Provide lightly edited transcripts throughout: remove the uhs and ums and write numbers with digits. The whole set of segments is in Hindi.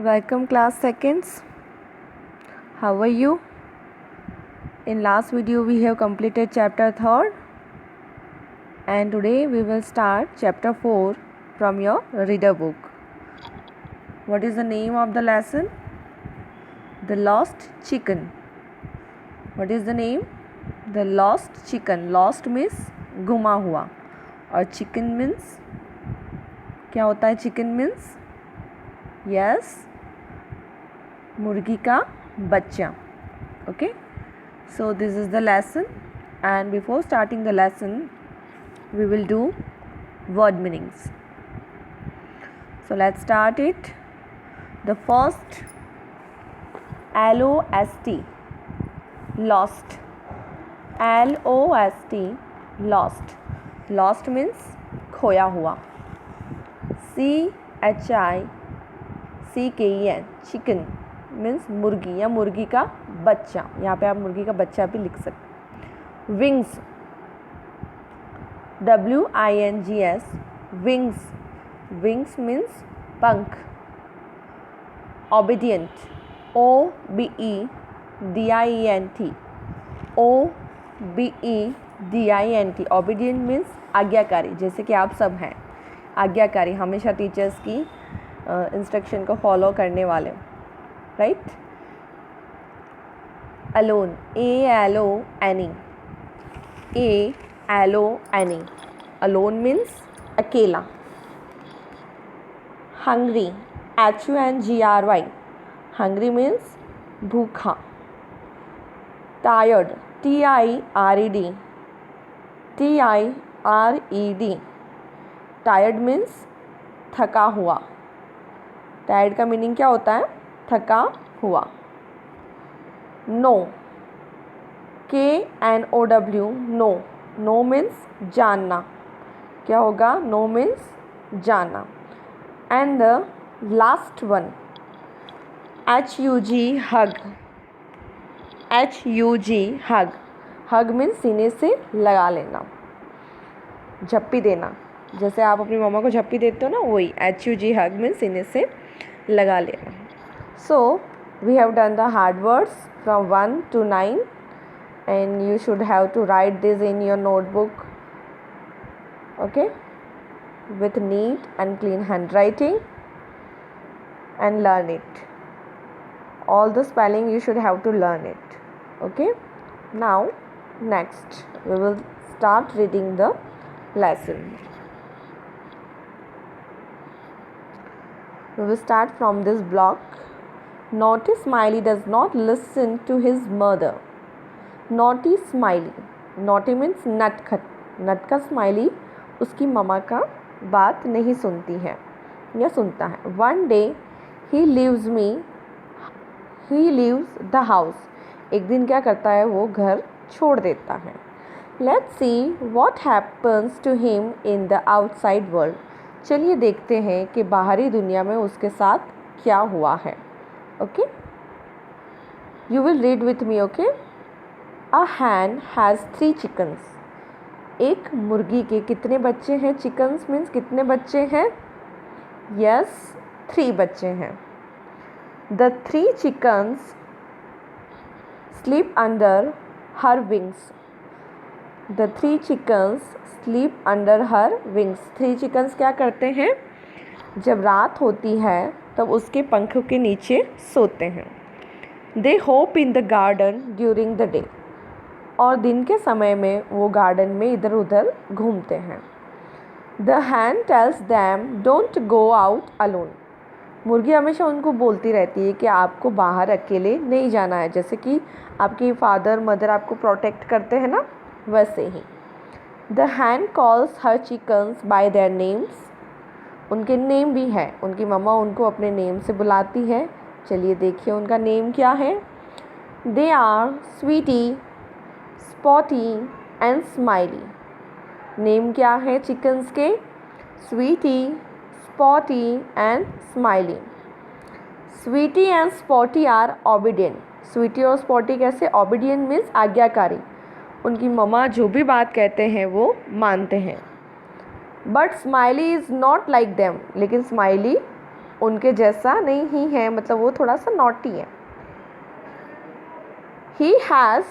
Welcome class seconds. How are you? In last video we have completed chapter 3rd and today we will start chapter 4 from your reader book. What is the name of the lesson? The Lost Chicken. What is the name? The Lost Chicken. Lost means गुमा हुआ और chicken means क्या होता है? chicken means yes, मुर्गी का बच्चा. Okay, so this is the lesson, and before starting the lesson we will do word meanings. So let's start it. The first, LOST, lost. LOST, lost. Lost means खोया हुआ. CHICKEN, chicken means मुर्गी या मुर्गी का बच्चा. यहाँ पे आप मुर्गी का बच्चा भी लिख सकते. Wings, WINGS, wings. Wings means पंख. Obedient, OBEDIENT, OBEDIENT. Obedient means आज्ञाकारी, जैसे कि आप सब हैं आज्ञाकारी, हमेशा टीचर्स की इंस्ट्रक्शन को फॉलो करने वाले, right. Alone, ALONE, ALONE. Alone means अकेला. Hungry, HUNGRY. Hungry means भूखा. Tired, TIRED, TIRED. Tired means थका हुआ. Tired का मीनिंग क्या होता है? थका हुआ. No, KNOW, no. No means जानना. क्या होगा? No means जानना. And the last one, HUG, hug. HUG, hug. Hug means सीने से लगा लेना, झप्पी देना. जैसे आप अपनी मम्मा को झप्पी देते हो ना, वही HUG, hug means सीने से लगा लेना. So we have done the hard words from 1 to 9 and you should have to write this in your notebook, okay, with neat and clean handwriting and learn it. All the spelling you should have to learn it, okay. Now next we will start reading the lesson. We will start from this block. Naughty Smiley does not listen to his mother. Naughty Smiley. Naughty means नटखट. नटखट स्माइली उसकी मम्मा का बात नहीं सुनती है या सुनता है. One day he leaves the house. एक दिन क्या करता है? वो घर छोड़ देता है. Let's see what happens to him in the outside world. चलिए देखते हैं कि बाहरी दुनिया में उसके साथ क्या हुआ है. Okay, you will read with me, okay. A hen has 3 chickens. एक मुर्गी के कितने बच्चे हैं? chickens means कितने बच्चे हैं? yes, 3 बच्चे हैं. The 3 chickens sleep under her wings. The 3 chickens sleep under her wings. 3 chickens क्या करते हैं? जब रात होती है तब उसके पंखों के नीचे सोते हैं. They hop in the garden during the day. और दिन के समय में वो गार्डन में इधर उधर घूमते हैं. The hen tells them don't go out alone. मुर्गी हमेशा उनको बोलती रहती है कि आपको बाहर अकेले नहीं जाना है, जैसे कि आपकी फादर मदर आपको प्रोटेक्ट करते हैं ना, वैसे ही. The hen calls her chickens by their names. उनके नेम भी है, उनकी मम्मा उनको अपने नेम से बुलाती है. चलिए देखिए उनका नेम क्या है. They are Sweetie, Spotty and Smiley. Name क्या है चिकन्स के? Sweetie, Spotty and Smiley. Sweetie and Spotty are obedient. Sweetie और Spotty कैसे? Obedient means आज्ञाकारी. उनकी मम्मा जो भी बात कहते हैं वो मानते हैं. But Smiley is not like them. लेकिन Smiley उनके जैसा नहीं ही है, मतलब वो थोड़ा सा नॉटी है। he has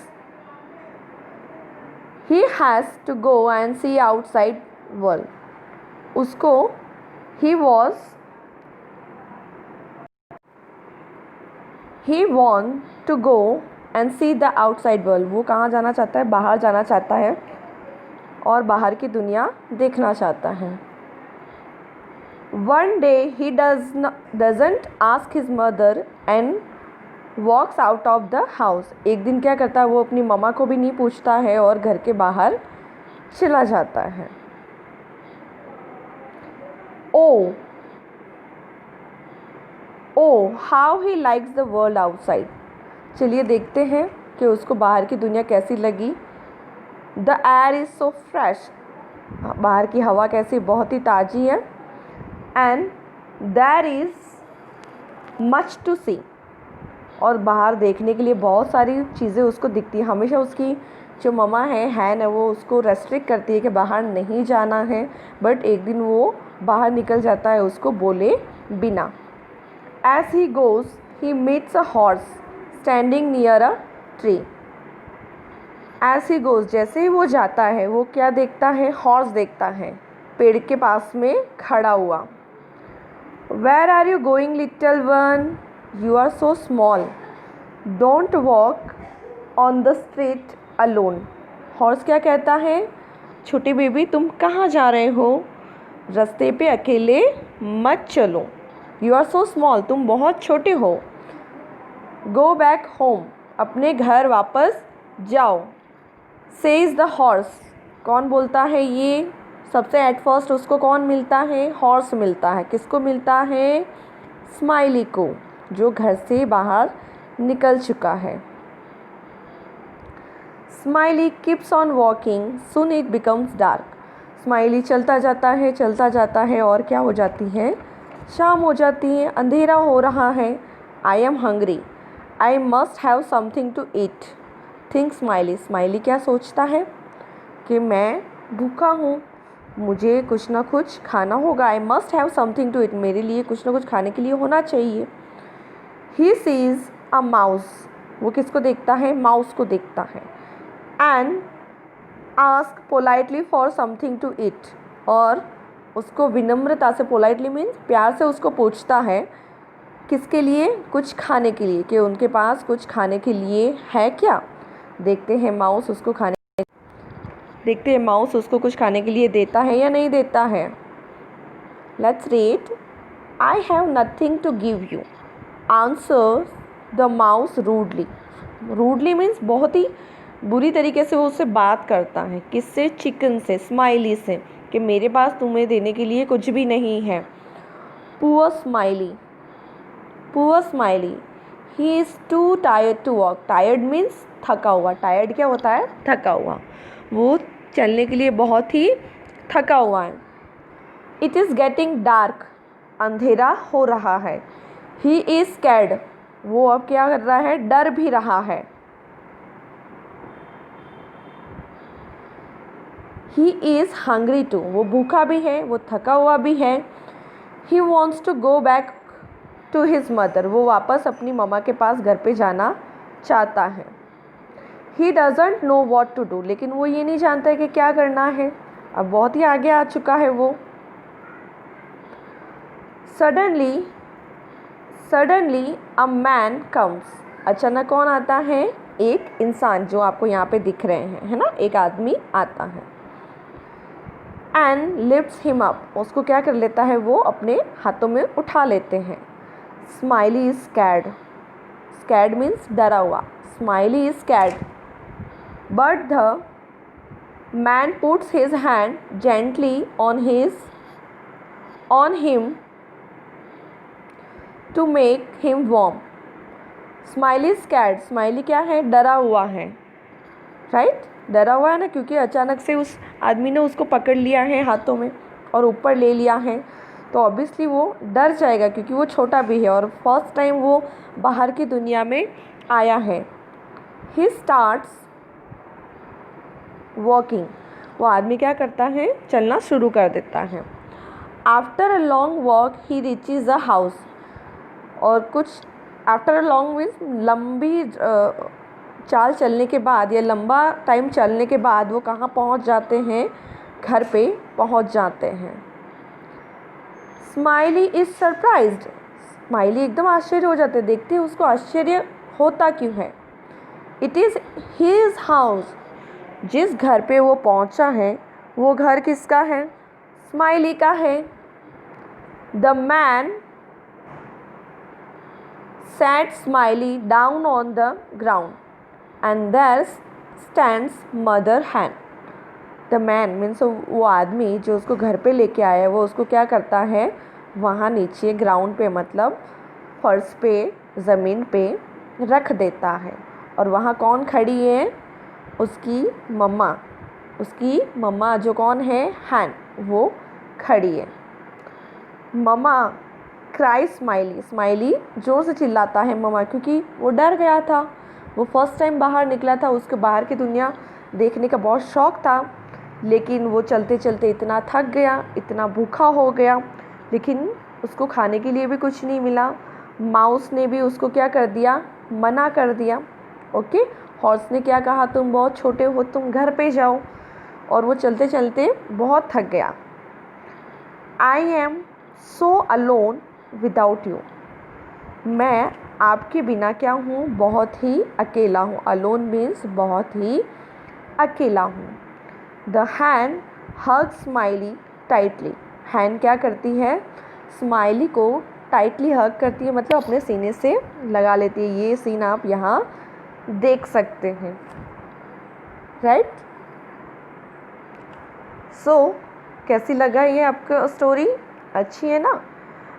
he has to go and see outside world। उसको he want to go and see the outside world। वो कहाँ जाना चाहता है, बाहर जाना चाहता है और बाहर की दुनिया देखना चाहता है। One day he doesn't ask his mother and walks out of the house। एक दिन क्या करता है, वो अपनी मम्मा को भी नहीं पूछता है और घर के बाहर चला जाता है। Oh how he likes the world outside। चलिए देखते हैं कि उसको बाहर की दुनिया कैसी लगी। The air is so fresh। बाहर की हवा कैसी, बहुत ही ताज़ी है। And there is much to see। और बाहर देखने के लिए बहुत सारी चीज़ें उसको दिखती है। हमेशा उसकी जो मम्मा है ना, वो उसको रेस्ट्रिक्ट करती है कि बाहर नहीं जाना है, बट एक दिन वो बाहर निकल जाता है उसको बोले बिना। As he goes, he meets a horse standing near a tree। As he goes, जैसे ही वो जाता है वो क्या देखता है, हॉर्स देखता है पेड़ के पास में खड़ा हुआ। Where are you going, little one? You are so small। Don't walk on the street alone। Horse क्या कहता है, छोटी बेबी तुम कहाँ जा रहे हो, रास्ते पे अकेले मत चलो। You are so small, तुम बहुत छोटे हो। Go back home, अपने घर वापस जाओ। Says the horse, कौन बोलता है ये, सबसे एट फर्स्ट उसको कौन मिलता है, हॉर्स मिलता है। किसको मिलता है, स्माइली को, जो घर से बाहर निकल चुका है। Smiley keeps on walking, soon it becomes dark. Smiley चलता जाता है और क्या हो जाती है, शाम हो जाती है, अंधेरा हो रहा है। I am hungry, I must have something to eat. Think Smiley, Smiley क्या सोचता है कि मैं भूखा हूँ, मुझे कुछ ना कुछ खाना होगा। I must have something to eat, मेरे लिए कुछ ना कुछ खाने के लिए होना चाहिए। ही सीज अ माउस, वो किसको देखता है, माउस को देखता है। And ask politely for something to eat, और उसको विनम्रता से, पोलाइटली मीन्स प्यार से उसको पूछता है किसके लिए, कुछ खाने के लिए, कि उनके पास कुछ खाने के लिए है क्या। देखते हैं माउस उसको कुछ खाने के लिए देता है या नहीं देता है। Let's read. I have nothing to give you, answer the mouse rudely. Rudely means बहुत ही बुरी तरीके से वो उससे बात करता है। किससे, चिकन से, स्माइली से, कि मेरे पास तुम्हें देने के लिए कुछ भी नहीं है। Poor Smiley, he is too tired to walk. Tired means थका हुआ। टायर्ड क्या होता है, थका हुआ। वो चलने के लिए बहुत ही थका हुआ है। इट इज़ गेटिंग डार्क, अंधेरा हो रहा है। ही इज़ स्कैर्ड, वो अब क्या कर रहा है, डर भी रहा है। ही इज़ हंग्री टू, वो भूखा भी है, वो थका हुआ भी है। He wants to go back to his mother, वो वापस अपनी मम्मा के पास घर पे जाना चाहता है। He doesn't know what to do, लेकिन वो ये नहीं जानता है कि क्या करना है, अब बहुत ही आगे आ चुका है वो। सडनली अ मैन कम्स, अचानक कौन आता है, एक इंसान, जो आपको यहाँ पे दिख रहे हैं, है ना, एक आदमी आता है। एंड लिफ्ट्स हिम अप, उसको क्या कर लेता है, वो अपने हाथों में उठा लेते हैं। स्माइली इज स्कैर्ड मीन्स डरा हुआ। Smiley is scared, but the man puts his hand gently on him to make him warm. Smiley scared, Smiley क्या है, डरा हुआ है, राइट, डरा हुआ है ना, क्योंकि अचानक से उस आदमी ने उसको पकड़ लिया है हाथों में और ऊपर ले लिया है, तो ऑब्वियसली वो डर जाएगा, क्योंकि वो छोटा भी है और फर्स्ट टाइम वो बाहर की दुनिया में आया है। ही स्टार्ट्स वॉकिंग, वो आदमी क्या करता है, चलना शुरू कर देता है। After a long walk he reaches a house. और कुछ आफ्टर अ लॉन्ग मीन्स लंबी चाल चलने के बाद या लंबा टाइम चलने के बाद वो कहाँ पहुँच जाते हैं, घर पे पहुँच जाते हैं। Smiley is surprised. स्माइली एकदम आश्चर्य हो जाते हैं, देखते हैं उसको आश्चर्य होता क्यों है। It is his house. जिस घर पे वो पहुंचा है वो घर किसका है, स्माइली का है। The man sat Smiley down on the ground and there stands mother hen. The man means वो आदमी जो उसको घर पे लेके आया है वो उसको क्या करता है, वहाँ नीचे ग्राउंड पे मतलब फर्श पे ज़मीन पे रख देता है। और वहाँ कौन खड़ी है, उसकी मम्मा जो कौन है, हैन, वो खड़ी है। मम्मा क्राई स्माइली। स्माइली ज़ोर से चिल्लाता है मम्मा, क्योंकि वो डर गया था। वो फर्स्ट टाइम बाहर निकला था, उसके बाहर की दुनिया देखने का बहुत शौक़ था, लेकिन वो चलते चलते इतना थक गया, इतना भूखा हो गया, लेकिन उसको खाने के लिए भी कुछ नहीं मिला। माउस ने भी उसको क्या कर दिया, मना कर दिया। ओके, हॉर्स ने क्या कहा, तुम बहुत छोटे हो, तुम घर पे जाओ। और वो चलते चलते बहुत थक गया। I am so alone without you. मैं आपके बिना क्या हूँ, बहुत ही अकेला हूँ। अलोन मीन्स बहुत ही अकेला हूँ। The hen hug Smiley tightly. Hen क्या करती है, स्माइली को टाइटली हग करती है, मतलब अपने सीने से लगा लेती है। ये सीन आप यहाँ देख सकते हैं, राइट। सो कैसी लगा ये आपका स्टोरी, अच्छी है ना।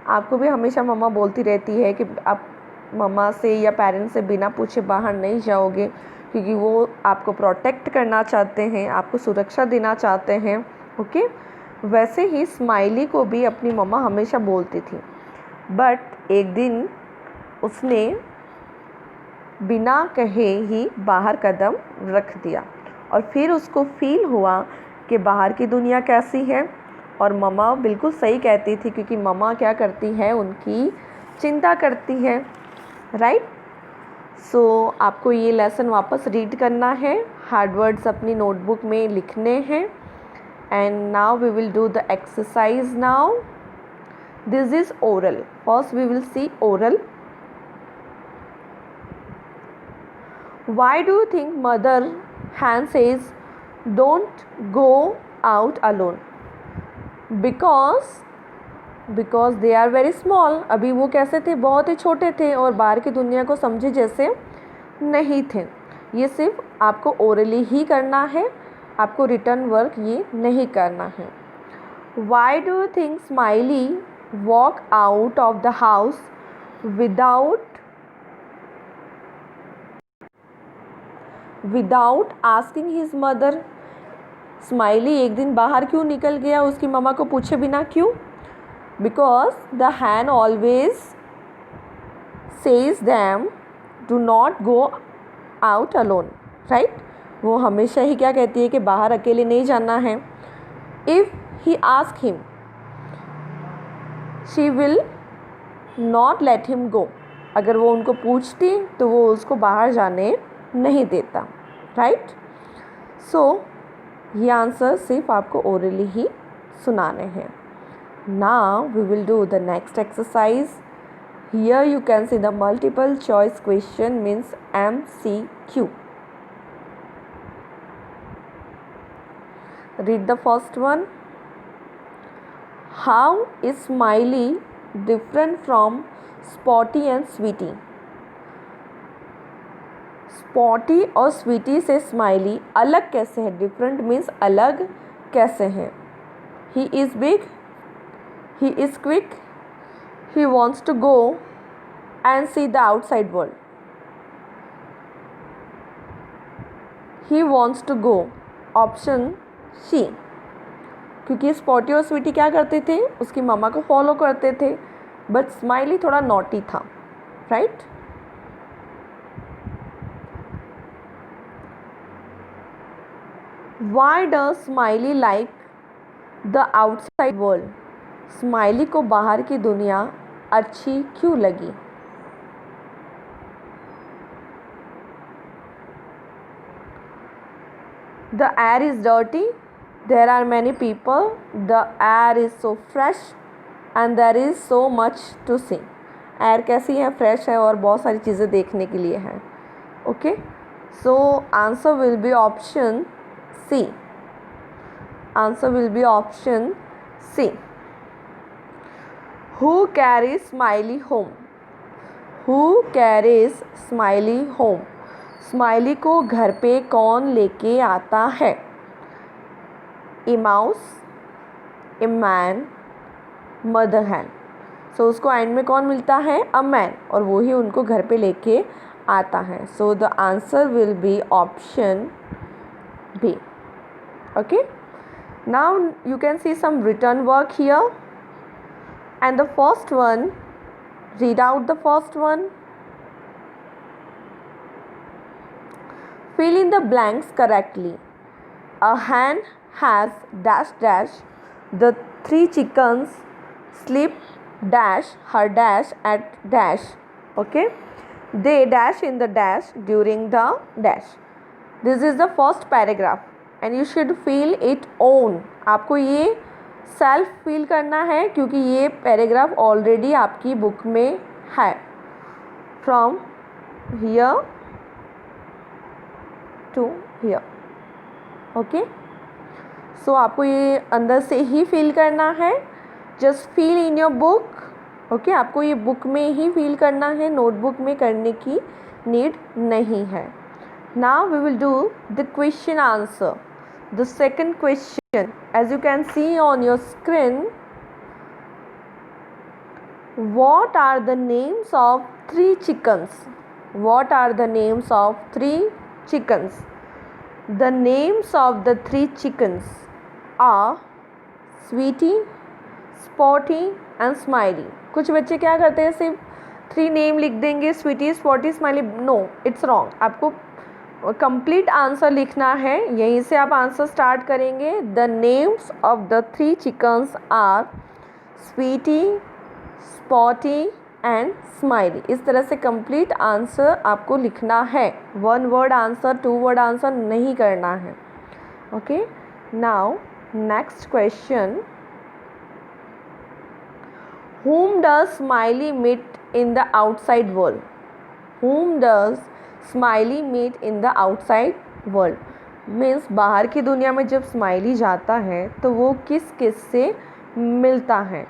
आपको भी हमेशा मम्मा बोलती रहती है कि आप मम्मा से या पेरेंट्स से बिना पूछे बाहर नहीं जाओगे, क्योंकि वो आपको प्रोटेक्ट करना चाहते हैं, आपको सुरक्षा देना चाहते हैं। ओके, वैसे ही स्माइली को भी अपनी मम्मा हमेशा बोलती थी, बट एक दिन उसने बिना कहे ही बाहर कदम रख दिया और फिर उसको फील हुआ कि बाहर की दुनिया कैसी है। और मम्मा बिल्कुल सही कहती थी, क्योंकि मम्मा क्या करती है, उनकी चिंता करती है, राइट। सो आपको ये लेसन वापस रीड करना है, हार्ड वर्ड्स अपनी नोटबुक में लिखने हैं। And now we will do the exercise now. This is oral. First we will see oral. Why do you think mother hen says don't go out alone? Because they are very small. अभी वो कैसे थे, बहुत ही छोटे थे और बाहर की दुनिया को समझे जैसे नहीं थे। ये सिर्फ आपको ओरली ही करना है, आपको रिटर्न वर्क ये नहीं करना है। Why do you think Smiley walk out of the house without asking his mother? Smiley एक दिन बाहर क्यों निकल गया उसकी मम्मा को पूछे बिना, क्यों? Because the Hahn always says them do not go out alone, right. वो हमेशा ही क्या कहती है कि बाहर अकेले नहीं जाना है। If he ask him she will not let him go. अगर वो उनको पूछती तो वो उसको बाहर जाने नहीं देता, राइट। सो ये आंसर सिर्फ आपको ओरली ही सुनाने हैं। Now we will do the next exercise. Here you can see the multiple choice question means MCQ. Read the first one. How is Smiley different from Spotty and Sweetie? Spotty और स्वीटी से स्माइली अलग कैसे है? डिफरेंट मीन्स अलग कैसे हैं? He is big, he is quick, he wants to go and see the outside world. He wants to go, option C. क्योंकि स्पॉटी और स्वीटी क्या करते थे, उसकी मामा को फॉलो करते थे, बट स्माइली थोड़ा नॉटी था, right. Why does Smiley like the outside world? Smiley को बाहर की दुनिया अच्छी क्यों लगी? The air is dirty. There are many people. The air is so fresh and there is so much to see. Air कैसी है? फ्रेश है और बहुत सारी चीज़ें देखने के लिए हैं. Okay, so answer will be option C. Answer will be option C. Who carries Smiley home? Who carries Smiley home? Smiley को घर पे कौन लेके आता है? A mouse, a man, mother hen. So उसको एंड में कौन मिलता है? अ मैन, और वो ही उनको घर पे लेके आता है. So the answer will be option B. Okay, now you can see some written work here and the first one, read out the first one. Fill in the blanks correctly. A hen has dash dash. The 3 chickens sleep dash her dash at dash. Okay, they dash in the dash during the dash. This is the first paragraph and you should fill it own. आपको ये सेल्फ फील करना है क्योंकि ये पैराग्राफ ऑलरेडी आपकी बुक में है. From here to here. Okay, so आपको ये अंदर से ही फील करना है. Just feel in your book. Okay, आपको ये बुक में ही फील करना है, नोटबुक में करने की नीड नहीं है. Now we will do the question answer. The second question, as you can see on your screen, what are the names of 3 chickens? What are the names of 3 chickens? The names of the 3 chickens are Sweetie, Spotty and Smiley. कुछ बच्चे क्या करते हैं, सिर्फ 3 नेम लिख देंगे, Sweetie, Spotty, Smiley. No, it's wrong. आपको कंप्लीट आंसर लिखना है. यहीं से आप आंसर स्टार्ट करेंगे. The names of the 3 chickens are Sweetie, Spotty and Smiley. इस तरह से कंप्लीट आंसर आपको लिखना है. 1 वर्ड आंसर, 2 वर्ड आंसर नहीं करना है. Okay, now next question. Whom does Smiley meet in the outside world? Whom does Smiley meet in the outside world? Means बाहर की दुनिया में जब स्माइली जाता है तो वो किस किस से मिलता है.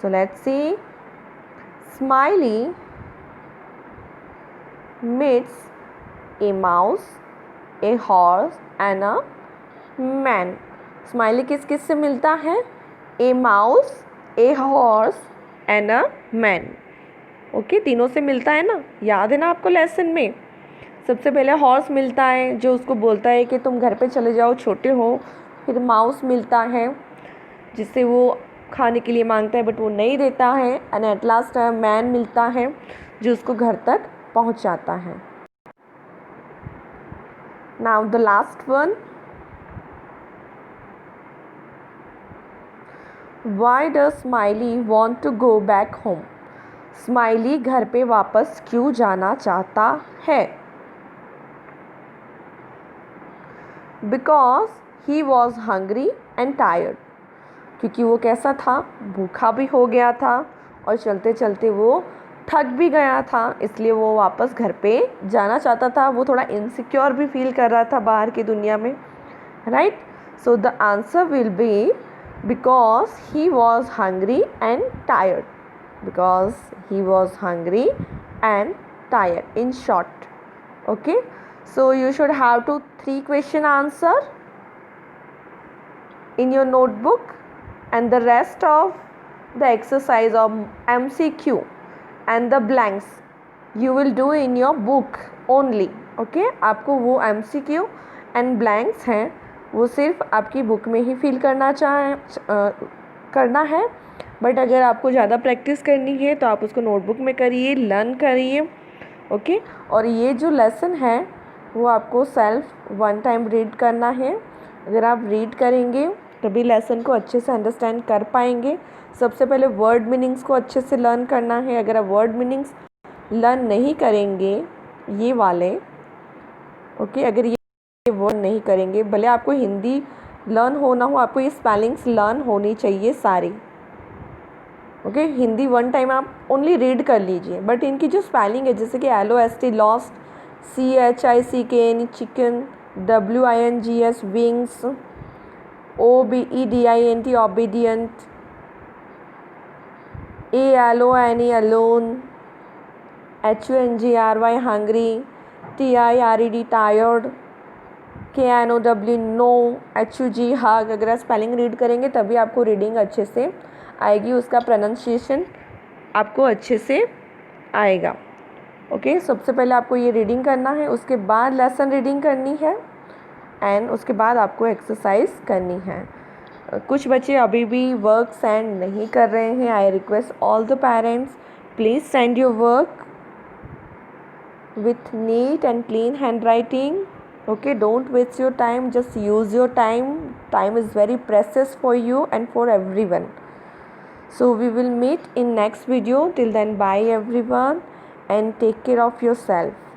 So let's see. Smiley meets A mouse, a horse and a man. Smiley किस किस से मिलता है? A mouse, a horse and a man. Okay, तीनों से मिलता है ना, याद है ना आपको लेसन में. सबसे पहले हॉर्स मिलता है जो उसको बोलता है कि तुम घर पे चले जाओ, छोटे हो. फिर माउस मिलता है जिससे वो खाने के लिए मांगता है बट वो नहीं देता है. एंड एट लास्ट मैन मिलता है जो उसको घर तक पहुंचाता है. Now the last one. Why does Smiley want to go back home? Smiley घर पे वापस क्यों जाना चाहता है? Because he was hungry and tired. क्योंकि वो कैसा था? भूखा भी हो गया था और चलते चलते वो थक भी गया था, इसलिए वो वापस घर पे जाना चाहता था. वो थोड़ा इनसिक्योर भी फील कर रहा था बाहर की दुनिया में. Right, so the answer will B because he was hungry and tired. Because he was hungry and tired, in short. Okay, so you should have 3 question answer in your notebook and the rest of the exercise of MCQ and the blanks you will do in your book only. Okay, आपको वो MCQ and blanks हैं वो सिर्फ आपकी बुक में ही फिल करना है. बट अगर आपको ज़्यादा प्रैक्टिस करनी है तो आप उसको नोटबुक में करिए, लर्न करिए. ओके, और ये जो लेसन है वो आपको सेल्फ 1 टाइम रीड करना है. अगर आप रीड करेंगे तभी लेसन को अच्छे से अंडरस्टैंड कर पाएंगे. सबसे पहले वर्ड मीनिंग्स को अच्छे से लर्न करना है। अगर आप वर्ड मीनिंग्स लर्न नहीं करेंगे ये वाले, ओके, अगर ये वर्ड नहीं करेंगे, भले आपको हिंदी लर्न होना हो, आपको ये स्पेलिंग्स लर्न होनी चाहिए सारी, ओके। हिंदी वन टाइम आप ओनली रीड कर लीजिए, बट इनकी जो स्पेलिंग है, जैसे कि LOST lost, CHICKN chicken, WINGS wings, OBEDINT obedient, ALONE alone, HUNGRY hungry, TIRED tired, KNOW no, HUG hug। अगर आप स्पेलिंग रीड करेंगे तभी आपको रीडिंग अच्छे से आएगी, उसका प्रोनाउंसिएशन आपको अच्छे से आएगा, ओके। सबसे पहले आपको ये रीडिंग करना है, उसके बाद लेसन रीडिंग करनी है एंड उसके बाद आपको एक्सरसाइज करनी है। कुछ बच्चे अभी भी वर्क सेंड नहीं कर रहे हैं। I request all the parents, please send your work with neat and clean handwriting, okay, don't waste your time, just use your time. Time is very precious for you and for everyone. So we will meet in next video. Till then, bye everyone and take care of yourself.